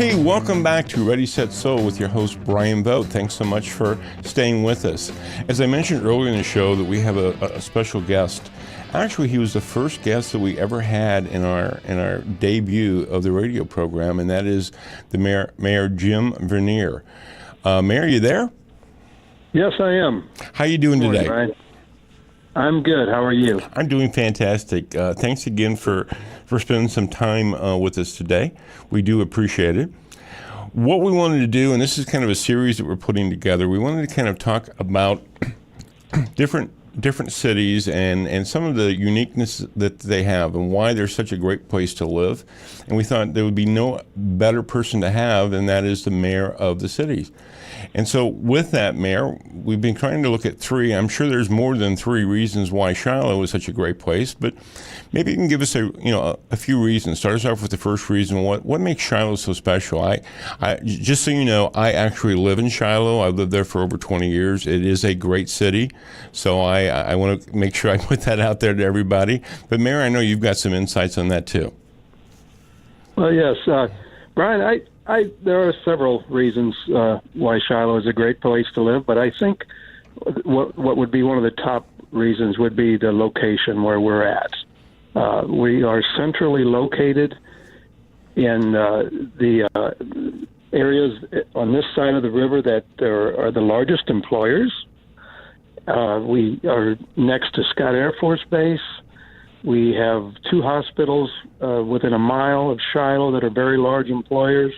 Hey, welcome back to Ready, Set, Soul with your host, Bryan Vogt. Thanks so much for staying with us. As I mentioned earlier in the show that we have a special guest. Actually, he was the first guest that we ever had in our debut of the radio program, and that is the Mayor Jim Vernier. Mayor, you there? Yes, I am. How you doing today? Brian. I'm good. How are you? I'm doing fantastic. Thanks again for spending some time with us today. We do appreciate it. What we wanted to do, and this is kind of a series that we're putting together, we wanted to kind of talk about different cities and some of the uniqueness that they have and why they're such a great place to live. And we thought there would be no better person to have, and that is the mayor of the cities. And so with that, Mayor, we've been trying to look at three. I'm sure there's more than three reasons why Shiloh is such a great place, but maybe you can give us a few reasons. Start us off with the first reason. What makes Shiloh so special? I just so you know, I actually live in Shiloh. I've lived there for over 20 years. It is a great city, so I want to make sure I put that out there to everybody. But Mayor, I know you've got some insights on that too. Well, yes, Brian. There are several reasons why Shiloh is a great place to live, but I think what would be one of the top reasons would be the location where we're at. We are centrally located in the areas on this side of the river that are the largest employers. We are next to Scott Air Force Base. We have two hospitals within a mile of Shiloh that are very large employers.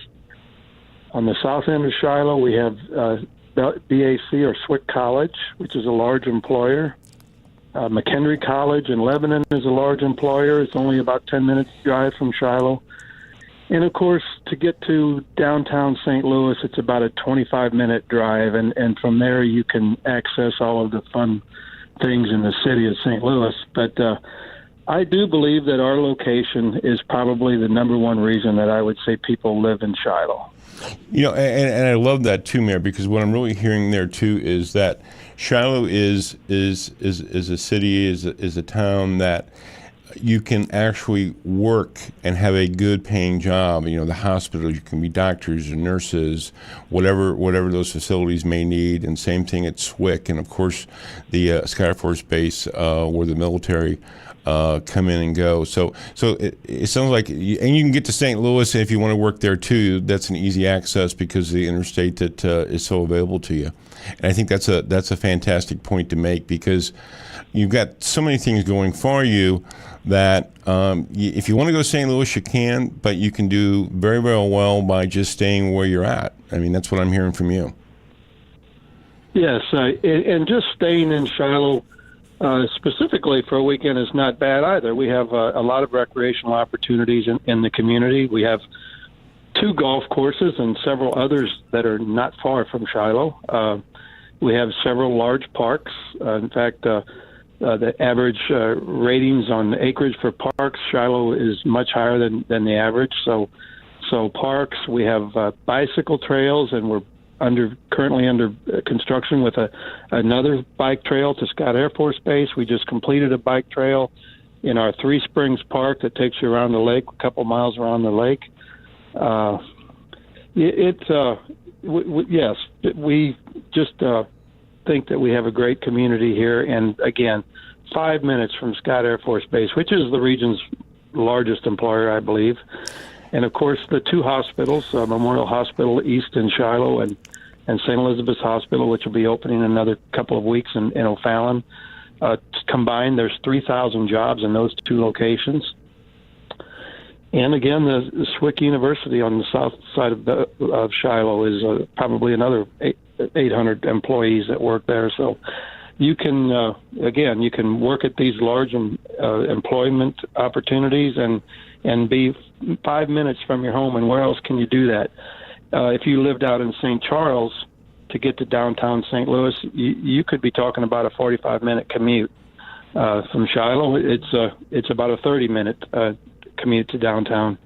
On the south end of Shiloh, we have BAC or Swick College, which is a large employer. McHenry College in Lebanon is a large employer. It's only about 10 minutes drive from Shiloh. And, of course, to get to downtown St. Louis, it's about a 25-minute drive. And from there, you can access all of the fun things in the city of St. Louis. But I do believe that our location is probably the number one reason that I would say people live in Shiloh. You know, and I love that too, Mayor, because what I'm really hearing there too is that Shiloh is a city, is a town that you can actually work and have a good paying job. You know, the hospital, you can be doctors or nurses, whatever those facilities may need. And same thing at Swick, and of course the Scott Air Force Base where the military come in and go. So it sounds like, and you can get to St. Louis if you want to work there too. That's an easy access because of the interstate that is so available to you. And I think that's a fantastic point to make, because you've got so many things going for you that if you want to go to St. Louis, you can, but you can do very, very well by just staying where you're at. I mean, that's what I'm hearing from you. Yes, and just staying in Shiloh specifically for a weekend is not bad either. We have a lot of recreational opportunities in the community. We have two golf courses and several others that are not far from Shiloh. We have several large parks. In fact, the average ratings on acreage for parks, Shiloh is much higher than the average. So parks, we have bicycle trails, and we're currently under construction with another bike trail to Scott Air Force Base. We just completed a bike trail in our Three Springs Park that takes you around the lake, a couple miles around the lake. Yes, we just think that we have a great community here. And again, 5 minutes from Scott Air Force Base, which is the region's largest employer, I believe. And of course, the two hospitals, Memorial Hospital East in Shiloh and St. Elizabeth's Hospital, which will be opening in another couple of weeks in O'Fallon. Combined, there's 3,000 jobs in those two locations. And again, the Swick University on the south side of Shiloh is probably another 800 employees that work there. So you can, you can work at these large employment opportunities and be 5 minutes from your home. And where else can you do that? If you lived out in St. Charles, to get to downtown St. Louis, you could be talking about a 45-minute commute. From Shiloh, it's about a 30-minute commute to downtown.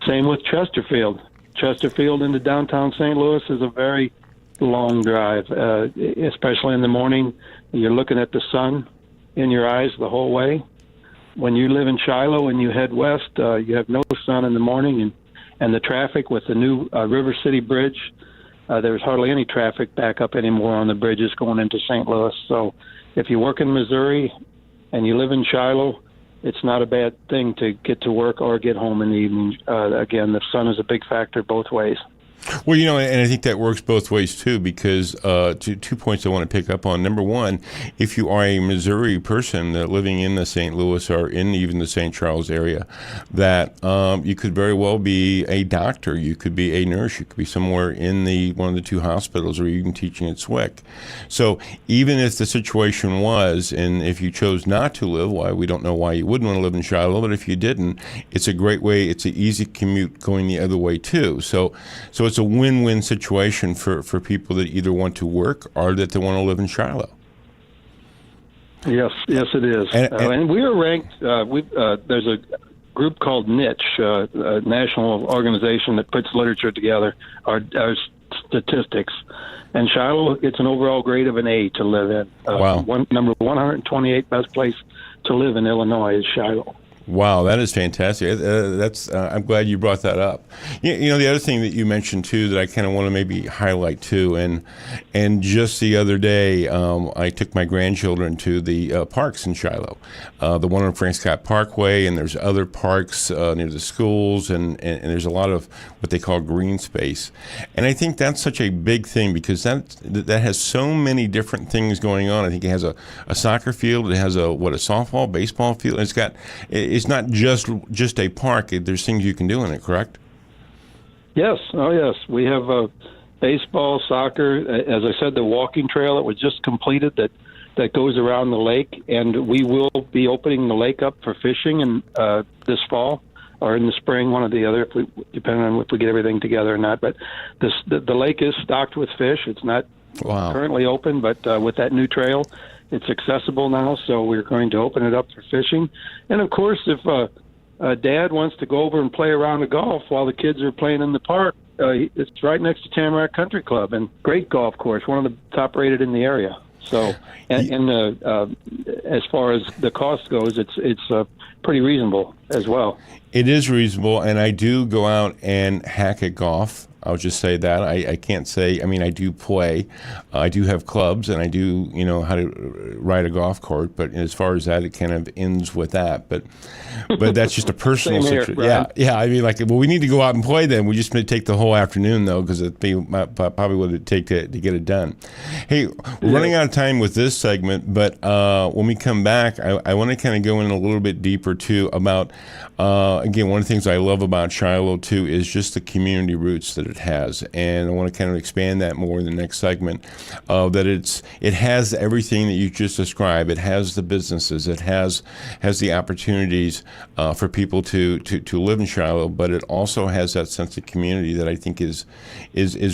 Same with Chesterfield. Chesterfield into downtown St. Louis is a very long drive, especially in the morning. You're looking at the sun in your eyes the whole way. When you live in Shiloh and you head west, you have no sun in the morning, And the traffic with the new River City Bridge, there's hardly any traffic back up anymore on the bridges going into St. Louis. So if you work in Missouri and you live in Shiloh, it's not a bad thing to get to work or get home in the evening. Again, the sun is a big factor both ways. Well, and I think that works both ways too, because 2 points I want to pick up on. Number one, if you are a Missouri person living in the St. Louis or in even the St. Charles area, that you could very well be a doctor, you could be a nurse, you could be somewhere in one of the 2 hospitals, or even teaching at SWIC. So even if the situation was, and if you chose not to live, why we don't know why you wouldn't want to live in Shiloh, but if you didn't, it's a great way, it's an easy commute going the other way too. So it's a win-win situation for people that either want to work or that they want to live in Shiloh. Yes, it is. And we are ranked. There's a group called Niche, a national organization that puts literature together, our statistics. And Shiloh gets an overall grade of an A to live in. Wow. Number 128 best place to live in Illinois is Shiloh. Wow, that is fantastic. I'm glad you brought that up. The other thing that you mentioned too that I kind of want to maybe highlight too, and just the other day, I took my grandchildren to the parks in Shiloh, the one on Frank Scott Parkway, and there's other parks near the schools, and there's a lot of what they call green space, and I think that's such a big thing because that has so many different things going on. I think it has a soccer field, it has a softball, baseball field. It's not just a park. There's things you can do in it, correct? Yes. Oh, yes. We have baseball, soccer. As I said, the walking trail that was just completed that goes around the lake, and we will be opening the lake up for fishing this fall or in the spring, one or the other, depending on if we get everything together or not. But the lake is stocked with fish. It's not currently open, but with that new trail, it's accessible now, so we're going to open it up for fishing. And, of course, if Dad wants to go over and play a round of golf while the kids are playing in the park, it's right next to Tamarack Country Club, and great golf course, one of the top-rated in the area. So, and as far as the cost goes, it's pretty reasonable as well. It is reasonable, and I do go out and hack at golf. I'll just say that. I can't say, I do play. I do have clubs, and I do, how to ride a golf cart, but as far as that, it kind of ends with that. But that's just a personal situation. Yeah. We need to go out and play then. We just may take the whole afternoon, though, because it'd be probably what it'd take to get it done. Hey, we're running out of time with this segment, but when we come back, I want to kind of go in a little bit deeper, too, about, again, one of the things I love about Shiloh, too, is just the community roots that it has, and I want to kind of expand that more in the next segment. That it has everything that you just described. It has the businesses. It has the opportunities for people to live in Shiloh, but it also has that sense of community that I think is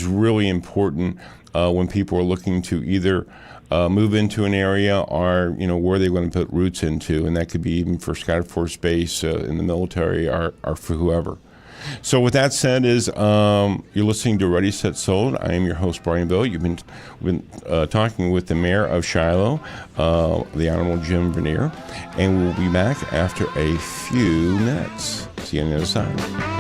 really important when people are looking to either move into an area or where they're going to put roots into, and that could be even for Scott Air Force Base in the military or for whoever. So with that said, you're listening to Ready, Set, Sold. I am your host, Bryan Vogt. You've been talking with the mayor of Shiloh, the Honorable Jim Vernier, and we'll be back after a few minutes. See you on the other side.